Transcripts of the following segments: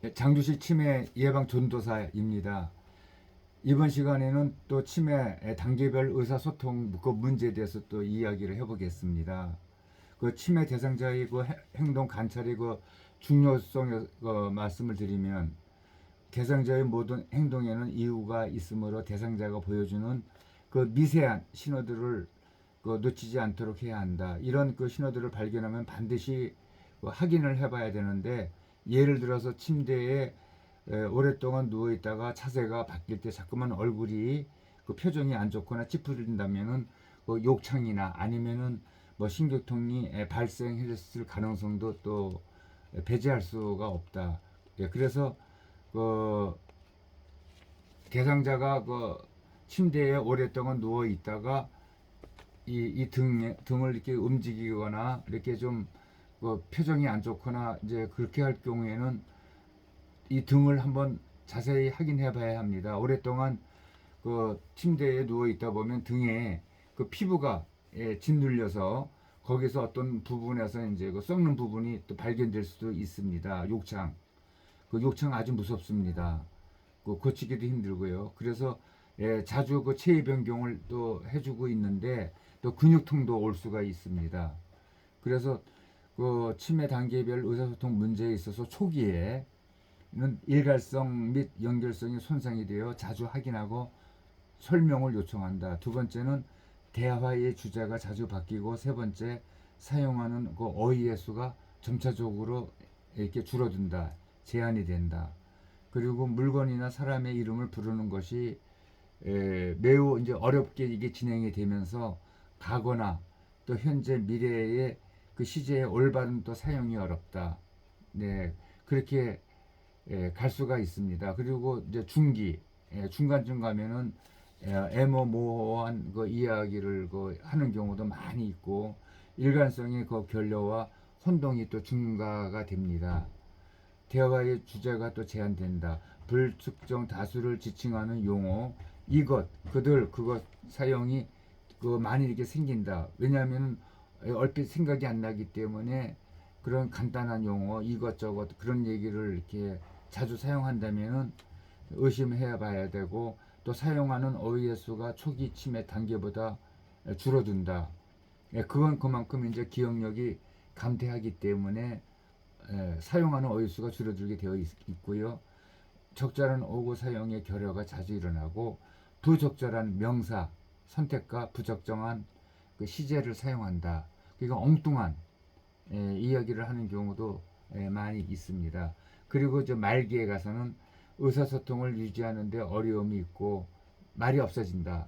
장주시 치매 예방 전도사입니다. 이번 시간에는 또 치매 단계별 의사소통 그 문제에 대해서 또 이야기를 해보겠습니다. 그 치매 대상자의 그 행동 관찰의 그 중요성에 말씀을 드리면, 대상자의 모든 행동에는 이유가 있으므로 대상자가 보여주는 그 미세한 신호들을 놓치지 않도록 해야 한다. 이런 그 신호들을 발견하면 반드시 확인을 해봐야 되는데, 예를 들어서 침대에 오랫동안 누워 있다가 차세가 바뀔 때 자꾸만 얼굴이 그 표정이 안 좋거나 찌푸린다면은 그 욕창이나 아니면은 뭐 신경통이 발생했을 가능성도 또 배제할 수가 없다. 그래서 그 대상자가 그 침대에 오랫동안 누워 있다가 이 등을 이렇게 움직이거나 이렇게 좀 표정이 안 좋거나 이제 그렇게 할 경우에는 이 등을 한번 자세히 확인해 봐야 합니다. 오랫동안 그 침대에 누워 있다 보면 등에 그 피부가 짓눌려서 거기서 어떤 부분에서 이제 그 썩는 부분이 또 발견될 수도 있습니다. 욕창. 그 욕창 아주 무섭습니다. 그 고치기도 힘들고요. 그래서 자주 그 체위 변경을 또 해주고 있는데 또 근육통도 올 수가 있습니다. 그래서 그 치매 단계별 의사소통 문제에 있어서 초기에는 일관성 및 연결성이 손상이 되어 자주 확인하고 설명을 요청한다. 두 번째는 대화의 주제가 자주 바뀌고, 세 번째 사용하는 그 어휘의 수가 점차적으로 이렇게 줄어든다. 제한이 된다. 그리고 물건이나 사람의 이름을 부르는 것이 매우 이제 어렵게 이게 진행이 되면서 과거나 또 현재 미래의 그 시제의 올바른 또 사용이 어렵다. 네, 그렇게 갈 수가 있습니다. 그리고 이제 중기, 중간쯤 가면은 애매모호한 그 이야기를 그 하는 경우도 많이 있고, 일관성의 그 결여와 혼동이 또 증가가 됩니다. 대화의 주제가 또 제한된다. 불특정 다수를 지칭하는 용어, 이것, 그들, 그것 사용이 그 많이 이렇게 생긴다. 왜냐하면 얼핏 생각이 안 나기 때문에 그런 간단한 용어, 이것저것 그런 얘기를 이렇게 자주 사용한다면은 의심해 봐야 되고, 또 사용하는 어휘의 수가 초기 치매 단계보다 줄어든다. 그건 그만큼 이제 기억력이 감퇴하기 때문에 사용하는 어휘 수가 줄어들게 되어 있고요. 적절한 어구 사용의 결여가 자주 일어나고, 부적절한 명사 선택과 부적정한 그 시제를 사용한다. 그러니까 엉뚱한 이야기를 하는 경우도 많이 있습니다. 그리고 저 말기에 가서는 의사소통을 유지하는데 어려움이 있고 말이 없어진다.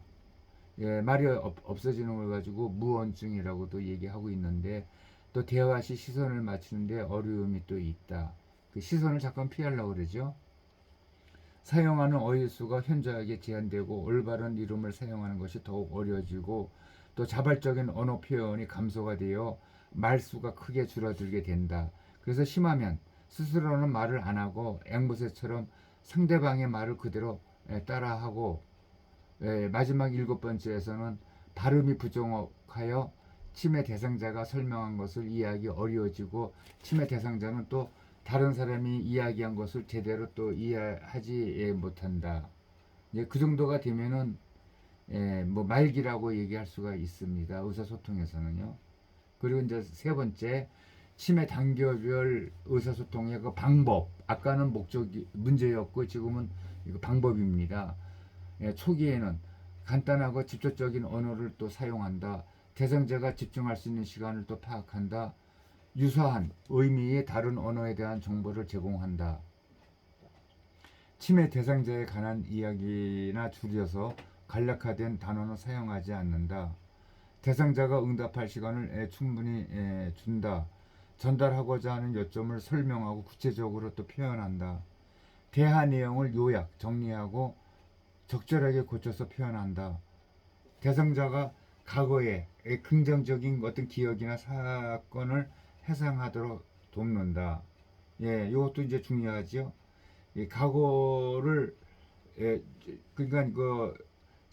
말이 없어지는 걸 가지고 무언증이라고도 얘기하고 있는데, 또 대화 시 시선을 맞추는데 어려움이 또 있다. 그 시선을 잠깐 피하려고 그러죠. 사용하는 어휘 수가 현저하게 제한되고 올바른 이름을 사용하는 것이 더욱 어려워지고, 또 자발적인 언어 표현이 감소가 되어 말수가 크게 줄어들게 된다. 그래서 심하면 스스로는 말을 안 하고 앵무새처럼 상대방의 말을 그대로 따라하고, 마지막 일곱 번째에서는 발음이 부정하여 치매 대상자가 설명한 것을 이해하기 어려워지고, 치매 대상자는 또 다른 사람이 이야기한 것을 제대로 또 이해하지 못한다. 그 정도가 되면은 뭐 말기라고 얘기할 수가 있습니다. 의사소통에서는요. 그리고 이제 세 번째, 치매 단계별 의사소통의 그 방법. 아까는 목적이 문제였고 지금은 이거 방법입니다. 초기에는 간단하고 직접적인 언어를 또 사용한다. 대상자가 집중할 수 있는 시간을 또 파악한다. 유사한 의미의 다른 언어에 대한 정보를 제공한다. 치매 대상자에 관한 이야기나 줄여서 간략화된 단어는 사용하지 않는다. 대상자가 응답할 시간을 충분히 준다. 전달하고자 하는 요점을 설명하고 구체적으로 또 표현한다. 대화 내용을 요약, 정리하고 적절하게 고쳐서 표현한다. 대상자가 과거에 긍정적인 어떤 기억이나 사건을 회상하도록 돕는다. 이것도 이제 중요하죠. 이 과거를 그러니까 그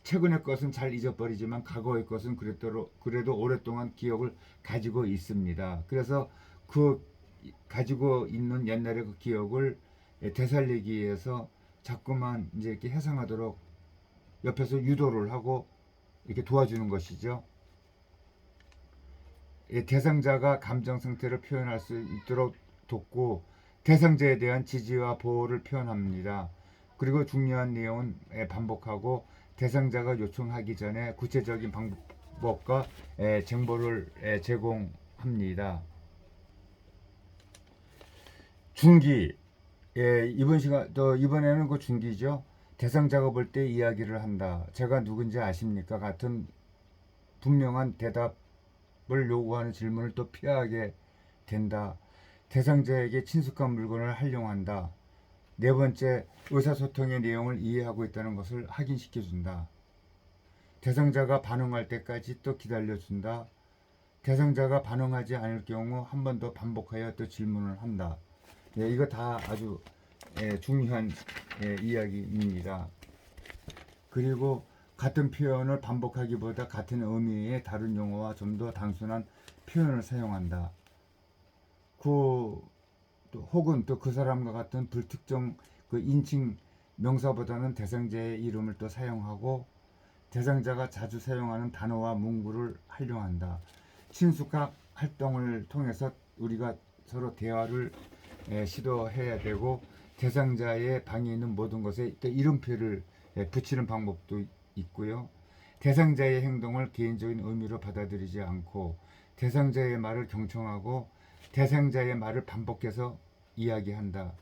최근의 것은 잘 잊어버리지만 과거의 것은 그래도 오랫동안 기억을 가지고 있습니다. 그래서 그 가지고 있는 옛날의 그 기억을 되살리기 위해서 자꾸만 이제 이렇게 해상하도록 옆에서 유도를 하고 이렇게 도와주는 것이죠. 대상자가 감정 상태를 표현할 수 있도록 돕고 대상자에 대한 지지와 보호를 표현합니다. 그리고 중요한 내용은 반복하고 대상자가 요청하기 전에 구체적인 방법과 정보를 제공합니다. 중기. 이번에는 그 중기죠. 대상자가 볼 때 이야기를 한다. 제가 누군지 아십니까? 같은 분명한 대답을 요구하는 질문을 또 피하게 된다. 대상자에게 친숙한 물건을 활용한다. 네 번째, 의사소통의 내용을 이해하고 있다는 것을 확인시켜준다. 대상자가 반응할 때까지 또 기다려준다. 대상자가 반응하지 않을 경우 한 번 더 반복하여 또 질문을 한다. 이거 다 아주 중요한 이야기입니다. 그리고 같은 표현을 반복하기보다 같은 의미의 다른 용어와 좀 더 단순한 표현을 사용한다. 혹은 또 그 사람과 같은 불특정 그 인칭 명사보다는 대상자의 이름을 또 사용하고 대상자가 자주 사용하는 단어와 문구를 활용한다. 친숙한 활동을 통해서 우리가 서로 대화를 시도해야 되고 대상자의 방에 있는 모든 것에 또 이름표를 붙이는 방법도 있고요. 대상자의 행동을 개인적인 의미로 받아들이지 않고 대상자의 말을 경청하고 대상자의 말을 반복해서 이야기한다.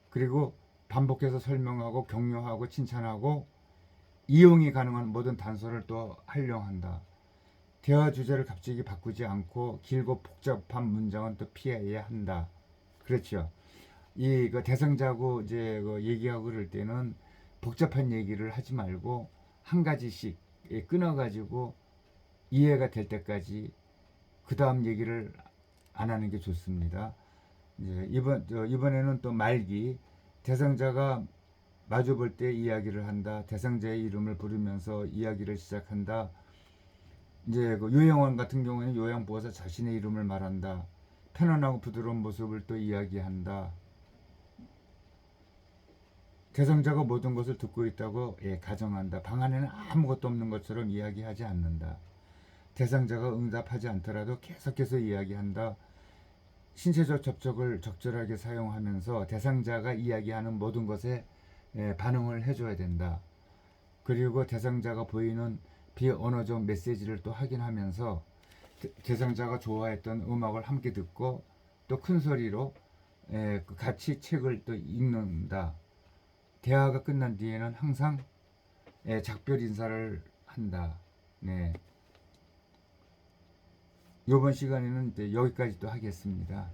그리고 반복해서 설명하고 격려하고 칭찬하고 이용이 가능한 모든 단서를 또 활용한다. 대화 주제를 갑자기 바꾸지 않고 길고 복잡한 문장은 또 피해야 한다. 그렇죠. 그 대상자하고 이제 얘기하고 그럴 때는 복잡한 얘기를 하지 말고 한 가지씩 끊어가지고 이해가 될 때까지 그 다음 얘기를 안 하는 게 좋습니다. 이제 이번에는 또 말기. 대상자가 마주 볼 때 이야기를 한다. 대상자의 이름을 부르면서 이야기를 시작한다. 이제 그 요양원 같은 경우에는 요양보호사 자신의 이름을 말한다. 편안하고 부드러운 모습을 또 이야기한다. 대상자가 모든 것을 듣고 있다고 가정한다. 방 안에는 아무것도 없는 것처럼 이야기하지 않는다. 대상자가 응답하지 않더라도 계속해서 이야기한다. 신체적 접촉을 적절하게 사용하면서 대상자가 이야기하는 모든 것에 반응을 해줘야 된다. 그리고 대상자가 보이는 비언어적 메시지를 또 확인하면서 대상자가 좋아했던 음악을 함께 듣고 또 큰 소리로 같이 책을 또 읽는다. 대화가 끝난 뒤에는 항상 작별 인사를 한다. 네. 이번 시간에는 여기까지 또 하겠습니다.